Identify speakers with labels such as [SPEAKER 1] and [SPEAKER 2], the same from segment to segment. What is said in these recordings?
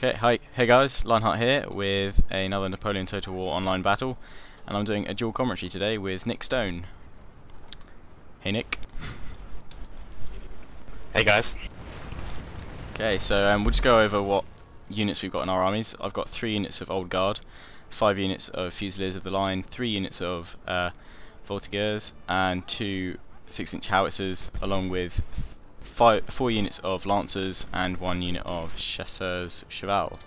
[SPEAKER 1] Okay, hi, hey guys, Lionheart here with another Napoleon Total War online battle, and I'm doing a dual commentary today with Nick Stone. Hey Nick.
[SPEAKER 2] Hey guys.
[SPEAKER 1] Okay, so we'll just go over what units we've got in our armies. I've got 3 units of Old Guard, 5 units of Fusiliers of the Line, 3 units of Voltigeurs, and 2 6-inch howitzers, along with 4 units of Lancers and 1 unit of Chasseurs Cheval.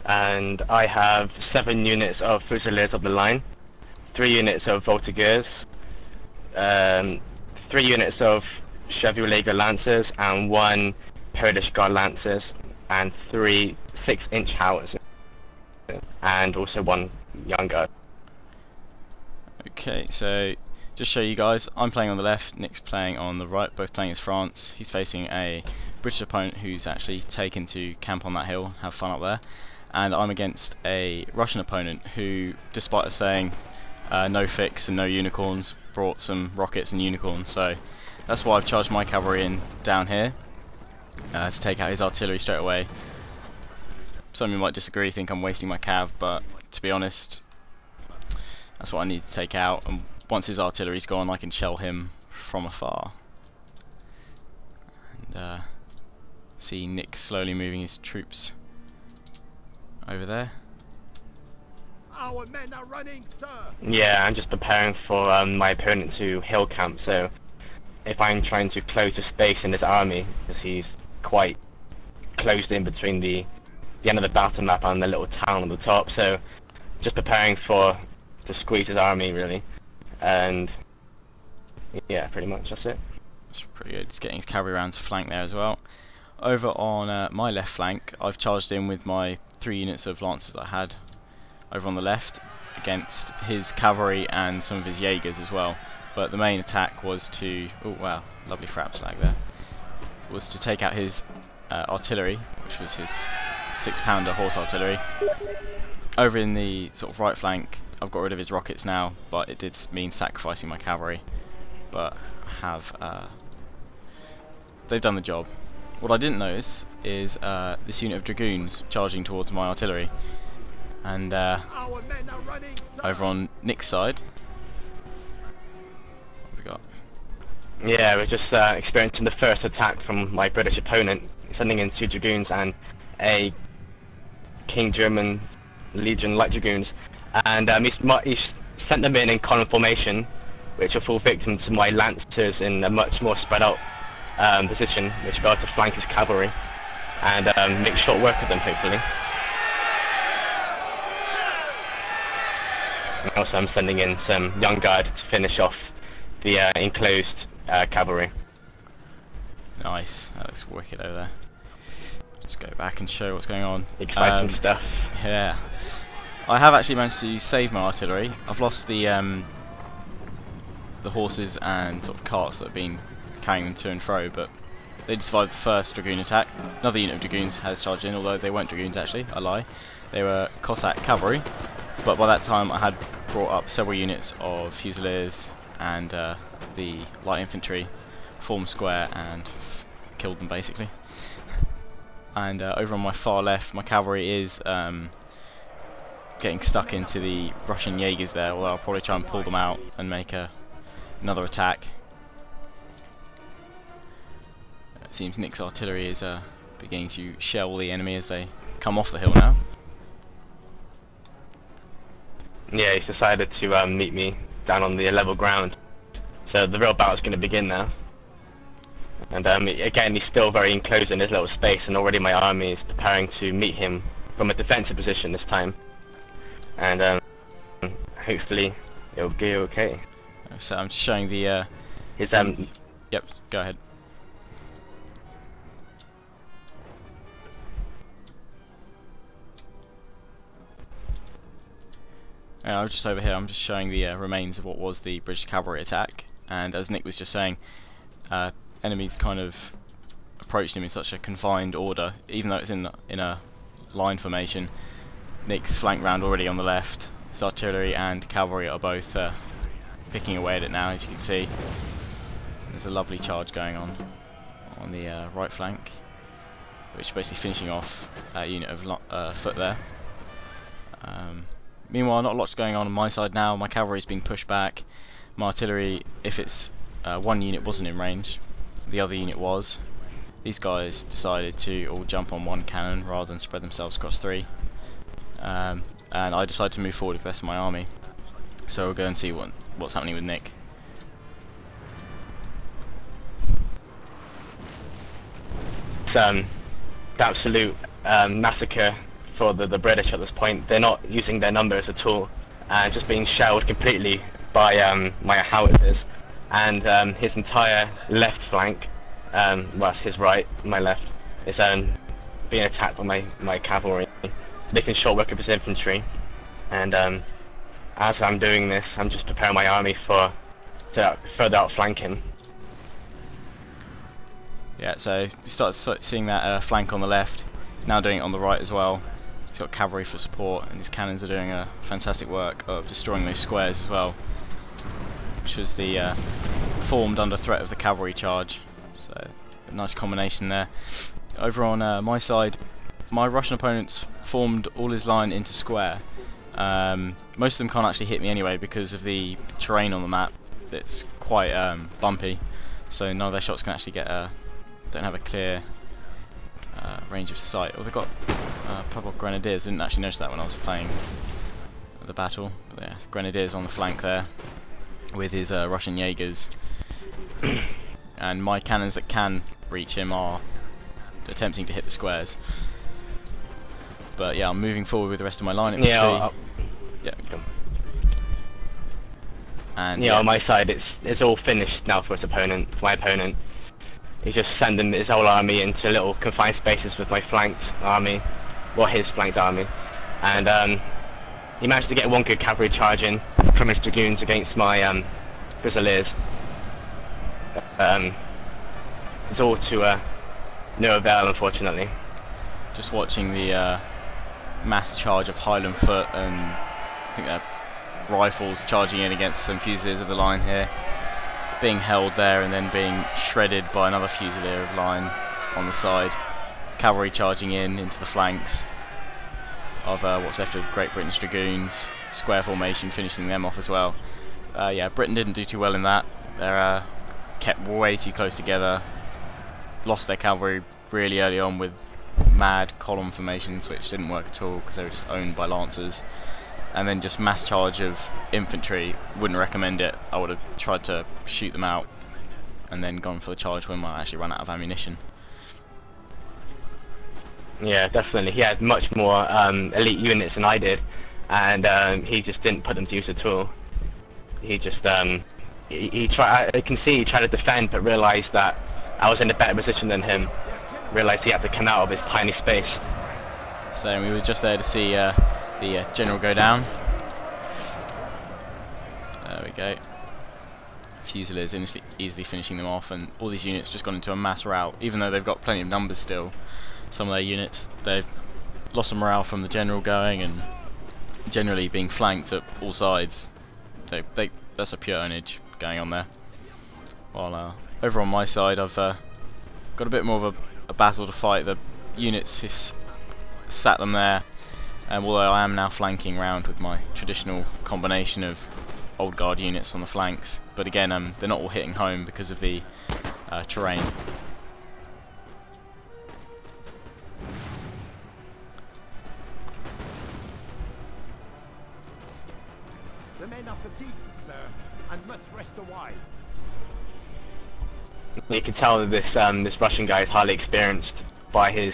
[SPEAKER 2] And I have 7 units of Fusiliers of the Line, 3 units of Voltigeurs, 3 units of Chevalier Lancers, and 1 Polish Guard Lancers, and 3 6-inch howitzers, and also 1 Young Guard.
[SPEAKER 1] Okay, so just show you guys, I'm playing on the left, Nick's playing on the right, both playing as France. He's facing a British opponent who's actually taken to camp on that hill and have fun up there. And I'm against a Russian opponent who, despite us saying no fix and no unicorns, brought some rockets and unicorns. So that's why I've charged my cavalry in down here to take out his artillery straight away. Some of you might disagree, think I'm wasting my cav, but to be honest, that's what I need to take out, and once his artillery's gone I can shell him from afar. And see Nick slowly moving his troops over there.
[SPEAKER 3] Our men are running, sir.
[SPEAKER 2] Yeah, I'm just preparing for my opponent to hill camp, so if I'm trying to close the space in this army, because he's quite closed in between the end of the battle map and the little town on the top, so just preparing to squeeze his army, really. And yeah, pretty much that's it.
[SPEAKER 1] That's pretty good. Just getting his cavalry around to flank there as well. Over on my left flank, I've charged in with my 3 units of Lancers that I had over on the left against his cavalry and some of his Jaegers as well. But the main attack was to, oh wow, lovely frap slag there, was to take out his artillery, which was his 6-pounder horse artillery. Over in the sort of right flank, I've got rid of his rockets now, but it did mean sacrificing my cavalry. But they've done the job. What I didn't notice is this unit of dragoons charging towards my artillery. And
[SPEAKER 3] Our men are running, sir.
[SPEAKER 1] over on Nick's side, what have we got?
[SPEAKER 2] Yeah, we're just experiencing the first attack from my British opponent, sending in 2 dragoons and a King German Legion light dragoons, and he's sent them in column formation, which will fall victim to my Lancers in a much more spread out position, which will be able to flank his cavalry and make short work of them, hopefully. And also I'm sending in some Young Guard to finish off the enclosed cavalry.
[SPEAKER 1] Nice, that looks wicked over there. Just go back and show what's going on.
[SPEAKER 2] Exciting stuff.
[SPEAKER 1] Yeah, I have actually managed to save my artillery. I've lost the horses and sort of carts that have been carrying them to and fro, but they did survive the first dragoon attack. Another unit of dragoons has charged in, although they weren't dragoons actually, I lie. They were Cossack cavalry, but by that time I had brought up several units of Fusiliers and the light infantry, formed square and killed them basically. And over on my far left, my cavalry is getting stuck into the Russian Jaegers there, although I'll probably try and pull them out and make another attack. It seems Nick's artillery is beginning to shell the enemy as they come off the hill now.
[SPEAKER 2] Yeah, he's decided to meet me down on the level ground, so the real battle's going to begin now. And again, he's still very enclosed in his little space, and already my army is preparing to meet him from a defensive position this time. And hopefully it'll be okay.
[SPEAKER 1] So I'm just showing the
[SPEAKER 2] His
[SPEAKER 1] yep, go ahead. I was just over here, I'm just showing the remains of what was the British cavalry attack, and as Nick was just saying, enemies kind of approached him in such a confined order, even though it's in a line formation. Nick's flanked round already on the left. His artillery and cavalry are both picking away at it now, as you can see. there's a lovely charge going on the right flank, which is basically finishing off a unit of foot there. Meanwhile, not a lot's going on my side now. My cavalry's being pushed back. My artillery, if it's one unit wasn't in range, the other unit was. These guys decided to all jump on one cannon rather than spread themselves across three. And I decided to move forward with the rest of my army. So we'll go and see what's happening with Nick.
[SPEAKER 2] It's absolute massacre for the British at this point. They're not using their numbers at all, and just being shelled completely by my howitzers. And his entire left flank, well, it's his right, my left, is being attacked by my cavalry, making short work of his infantry. And as I'm doing this, I'm just preparing my army to further outflank him.
[SPEAKER 1] Yeah, so we started seeing that flank on the left. He's now doing it on the right as well. He's got cavalry for support, and his cannons are doing a fantastic work of destroying those squares as well, which was the formed under threat of the cavalry charge. So a nice combination there. Over on my side, my Russian opponents formed all his line into square. Most of them can't actually hit me anyway because of the terrain on the map. It's quite bumpy, so none of their shots can actually get don't have a clear range of sight. Oh, they've got purple grenadiers. I didn't actually notice that when I was playing the battle. But yeah, grenadiers on the flank there with his Russian Jaegers. And my cannons that can reach him are attempting to hit the squares. But yeah, I'm moving forward with the rest of my line infantry. Yeah. And
[SPEAKER 2] yeah, on my side, it's all finished now for his opponent. For my opponent, he's just sending his whole army into little confined spaces with my flanked army, well, his flanked army, and he managed to get one good cavalry charge in from his dragoons against my Fusiliers. It's all to no avail, unfortunately.
[SPEAKER 1] Just watching the mass charge of Highland foot and I think they're rifles charging in against some Fusiliers of the line here, being held there and then being shredded by another Fusilier of line on the side. Cavalry charging into the flanks of what's left of Great Britain's dragoons. Square formation finishing them off as well. Yeah, Britain didn't do too well in that. They're kept way too close together. Lost their cavalry really early on with mad column formations, which didn't work at all because they were just owned by lancers. And then just mass charge of infantry, wouldn't recommend it. I would have tried to shoot them out and then gone for the charge when I actually ran out of ammunition.
[SPEAKER 2] Yeah, definitely. He had much more elite units than I did, and he just didn't put them to use at all. He just he tried. I can see he tried to defend, but realised that I was in a better position than him. Realised he had to come out of his tiny space.
[SPEAKER 1] So we were just there to see the general go down. There we go. Fusiliers easily finishing them off, and all these units just gone into a mass rout. Even though they've got plenty of numbers still, some of their units, they've lost some morale from the general going and generally being flanked at all sides. That's a pure ownage going on there. While over on my side, I've got a bit more of a battle to fight. The units sat them there, and although I am now flanking round with my traditional combination of old guard units on the flanks, but again they're not all hitting home because of the terrain.
[SPEAKER 3] The men are fatigued, sir, and must rest a while.
[SPEAKER 2] You can tell that this Russian guy is highly experienced by his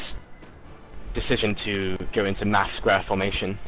[SPEAKER 2] decision to go into mass square formation.